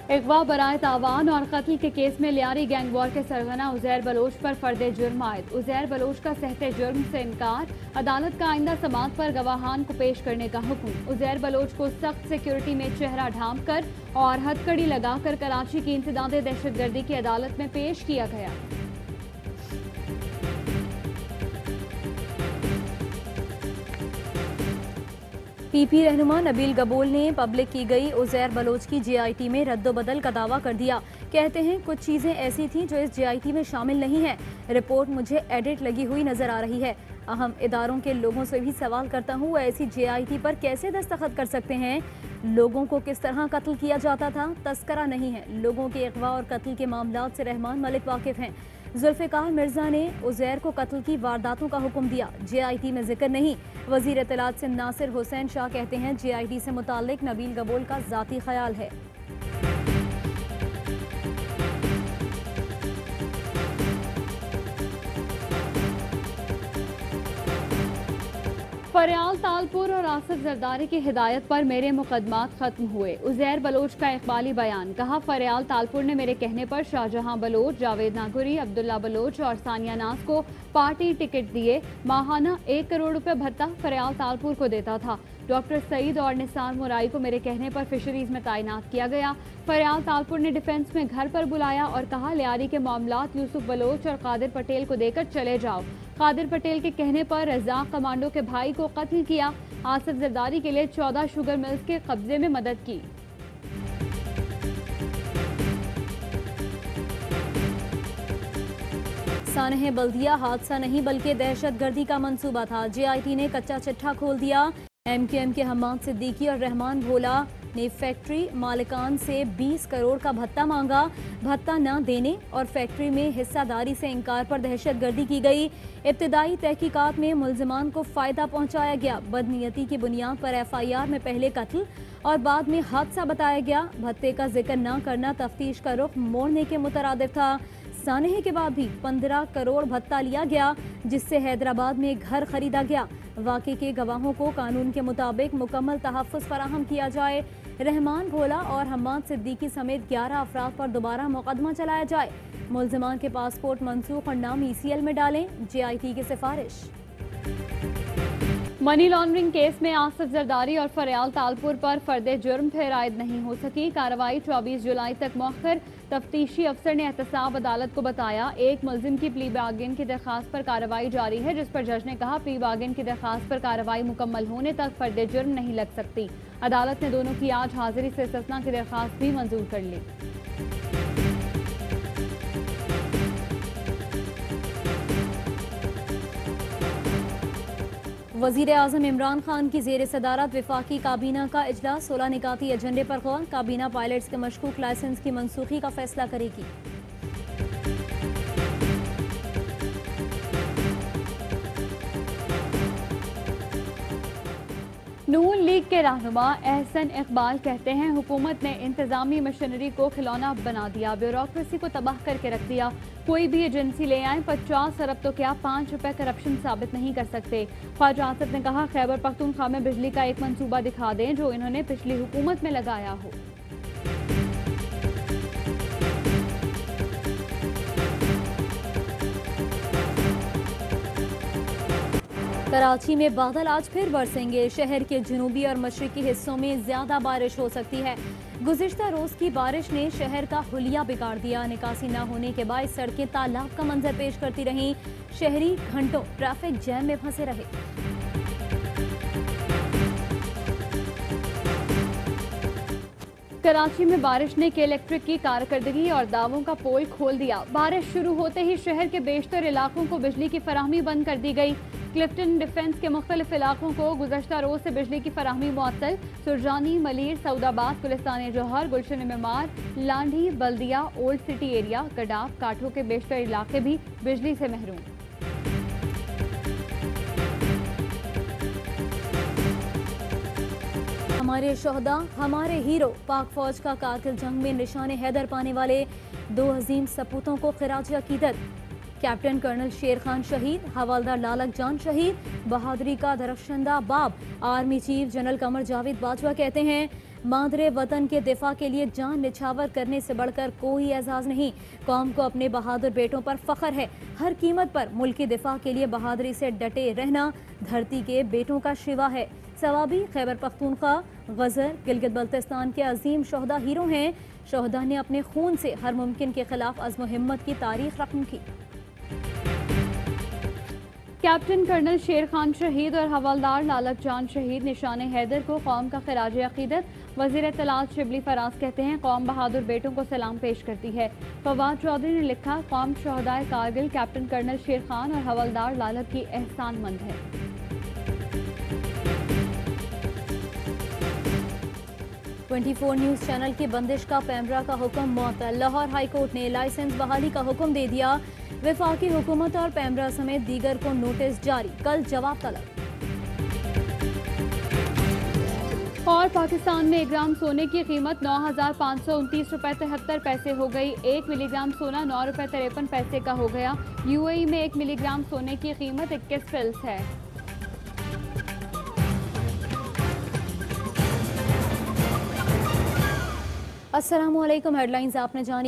अगवा बराए तावान और कत्ल के केस में लियारी गैंग वॉर के सरगना उजैर बलोच पर फर्दे जुर्म आयद। उजैर बलोच का सहते जुर्म से इनकार, अदालत का आइंदा समाअत पर गवाहान को पेश करने का हुक्म। उजैर बलोच को सख्त सिक्योरिटी में चेहरा ढांप कर और हथकड़ी लगाकर कराची की इंसदादे दहशतगर्दी की अदालत में पेश किया गया। पीपी रहनुमा नबील गबोल ने पब्लिक की गई उजैर बलोच की जेआईटी में रद्दोबदल का दावा कर दिया। कहते हैं कुछ चीजें ऐसी थीं जो इस जेआईटी में शामिल नहीं है। रिपोर्ट मुझे एडिट लगी हुई नजर आ रही है। अहम इदारों के लोगों से भी सवाल करता हूँ, वो ऐसी जेआईटी पर कैसे दस्तखत कर सकते हैं? लोगों को किस तरह कत्ल किया जाता था? तस्करा नहीं है। लोगों के अगवा और कत्ल के मामलात से रहमान मलिक वाकिफ हैं। जुल्फ़िकार मिर्जा ने उजैर को कत्ल की वारदातों का हुक्म दिया, जेआईटी में जिक्र नहीं। वजीर इत्तलात सिंध नासिर हुसैन शाह कहते हैं जेआईटी से मुताल्लिक नबील गबोल का जाती ख्याल है। फरियाल तालपुर और आसिफ जरदारी की हिदायत पर मेरे मुकदमात खत्म हुए। उजैर बलोच का इकबाली बयान, कहा फरियाल तालपुर ने मेरे कहने पर शाहजहां बलोच, जावेद नागुरी, अब्दुल्ला बलोच और सानिया नाज को पार्टी टिकट दिए। माहाना 1 करोड़ रुपए भत्ता फरियाल तालपुर को देता था। डॉक्टर सईद और निसार मुराई को मेरे कहने पर फिशरीज में तैनात किया गया। फरियाल तालपुर ने डिफेंस में घर पर बुलाया और कहा लियारी के मामलात यूसुफ बलोच और कादिर पटेल को देकर चले जाओ। कादिर पटेल के कहने पर रज़ाक कमांडो के भाई को कत्ल किया। आसिफ जरदारी के लिए 14 शुगर मिल्स के कब्जे में मदद की। सानह बल्दिया हादसा नहीं बल्कि दहशतगर्दी का मंसूबा था। जेआईटी ने कच्चा चिट्ठा खोल दिया। एमक्यूएम के हम्माद सिद्दीकी और रहमान भोला ने फैक्ट्री मालिकान से 20 करोड़ का भत्ता मांगा। भत्ता न देने और फैक्ट्री में हिस्सादारी से इनकार पर दहशतगर्दी की गई। इब्तिदाई तहकीकात में मुल्जिमान को फायदा पहुंचाया गया। बदनीयती की बुनियाद पर एफआईआर में पहले कत्ल और बाद में हादसा बताया गया। भत्ते का जिक्र न करना तफ्तीश का रुख मोड़ने के मुतरादिफ था। सानहे के बाद भी 15 करोड़ भत्ता लिया गया, जिससे हैदराबाद में घर खरीदा गया। वाक़े के गवाहों को कानून के मुताबिक मुकम्मल तहफ़्फ़ुज़ फराहम किया जाए। रहमान भोला और हम्माद सिद्दीकी समेत 11 अफराद पर दोबारा मुकदमा चलाया जाए। मुल्ज़िमान के पासपोर्ट मनसूख और नाम ECL में डालें। जेआईटी की सिफारिश। मनी लॉन्ड्रिंग केस में आसिफ जरदारी और फरियाल तालपुर पर फर्दे जुर्म फिर आयद नहीं हो सकी। कार्रवाई 24 जुलाई तक मौखर। तफ्तीशी अफसर ने एहतसाब अदालत को बताया, एक मुल्जिम की प्ली बार्गेन की दरखास्त पर कार्रवाई जारी है, जिस पर जज ने कहा प्ली बार्गेन की दरखास्त पर कार्रवाई मुकम्मल होने तक फर्दे जुर्म नहीं लग सकती। अदालत ने दोनों की आज हाजिरी से इस्तिस्ना की दरखास्त भी मंजूर कर ली। वज़ीर आज़म इमरान खान की ज़ेर सदारत वफाकी काबीना का इजलास। 16 निकाती एजेंडे पर गौर। काबीना पायलट्स के मशकूक लाइसेंस की मनसूखी का फैसला करेगी। नून लीग के रहनुमा एहसन इकबाल कहते हैं हुकूमत ने इंतजामी मशीनरी को खिलौना बना दिया, ब्यूरोक्रेसी को तबाह करके रख दिया। कोई भी एजेंसी ले आए 50 अरब तो क्या 5 रुपए करप्शन साबित नहीं कर सकते। ख्वाजा आसिफ ने कहा खैबर पख्तूनख्वा में बिजली का एक मंसूबा दिखा दें जो इन्होंने पिछली हुकूमत में लगाया हो। कराची में बादल आज फिर बरसेंगे। शहर के जनूबी और मशरकी हिस्सों में ज्यादा बारिश हो सकती है। गुज़िश्ता रोज की बारिश ने शहर का हुलिया बिगाड़ दिया। निकासी न होने के बाद सड़कें तालाब का मंजर पेश करती रहीं। शहरी घंटों ट्रैफिक जैम में फंसे रहे। कराची में बारिश ने के इलेक्ट्रिक की कारकर्दगी और दावों का पोल खोल दिया। बारिश शुरू होते ही शहर के बेशतर इलाकों को बिजली की फराहमी बंद कर दी गई। क्लिफ्टन डिफेंस के मुख्तलिफ इलाकों को गुज़श्ता रोज से बिजली की फराहमी मुअत्तल। सुरजानी, मलीर, सऊदाबाद, गुलिस्तान जौहर, गुलशन मेमार, लांढी, बल्दिया, ओल्ड सिटी एरिया, गडाफ, काठों के बेशतर इलाके भी बिजली से महरूम। हमारे शोहदा, हमारे हीरो। पाक फौज का कारगिल जंग में निशाने हैदर पाने वाले 2 अजीम सपूतों को खिराज अकीदत। कैप्टन कर्नल शेर खान शहीद, हवालदार लालक जान शहीद। बहादुरी का दरफ्शंदा बाब। Army chief general Qamar Javed Bajwa कहते हैं मादरे वतन के दिफा के लिए जान निछावर करने से बढ़कर कोई एजाज नहीं। कौम को अपने बहादुर बेटों पर फख्र है। हर कीमत पर मुल्क के दिफा के लिए बहादुरी से डटे रहना धरती के बेटों का शिवा है। सवाबी खैबर पख्तूनख्वा, गजर, गिलगित बल्तिस्तान के अजीम शोहदा हीरो हैं। शोहदा ने अपने खून से हर मुमकिन के खिलाफ अज़्म हिम्मत की तारीख रकम की। कैप्टन कर्नल शेर खान शहीद और हवलदार लालक जान शहीद निशान हैदर को कौम का खिराज अकीदत। वज़ीर इत्तलात शिबली फराज कहते हैं, कौम बहादुर बेटों को सलाम पेश करती है। फवाद चौधरी ने लिखा, कौम शोहदाए कारगिल कैप्टन कर्नल शेर खान और हवलदार लालक की एहसानमंद है। 24 न्यूज़ चैनल की बंदिश का पैमरा का हुक्म मुअत्तल। लाहौर हाई कोर्ट ने लाइसेंस बहाली का हुक्म दे दिया। वफाकी हुकूमत और पैमरा समेत दीगर को नोटिस जारी, कल जवाब तलब। और पाकिस्तान में 1 ग्राम सोने की कीमत 9,529 रुपये 73 पैसे हो गई। 1 मिलीग्राम सोना 9 रुपये 53 पैसे का हो गया। यूएई में 1 मिलीग्राम सोने की कीमत 21 फिल्स है। अस्सलामुअलैकुम, हेडलाइंस आपने जानी।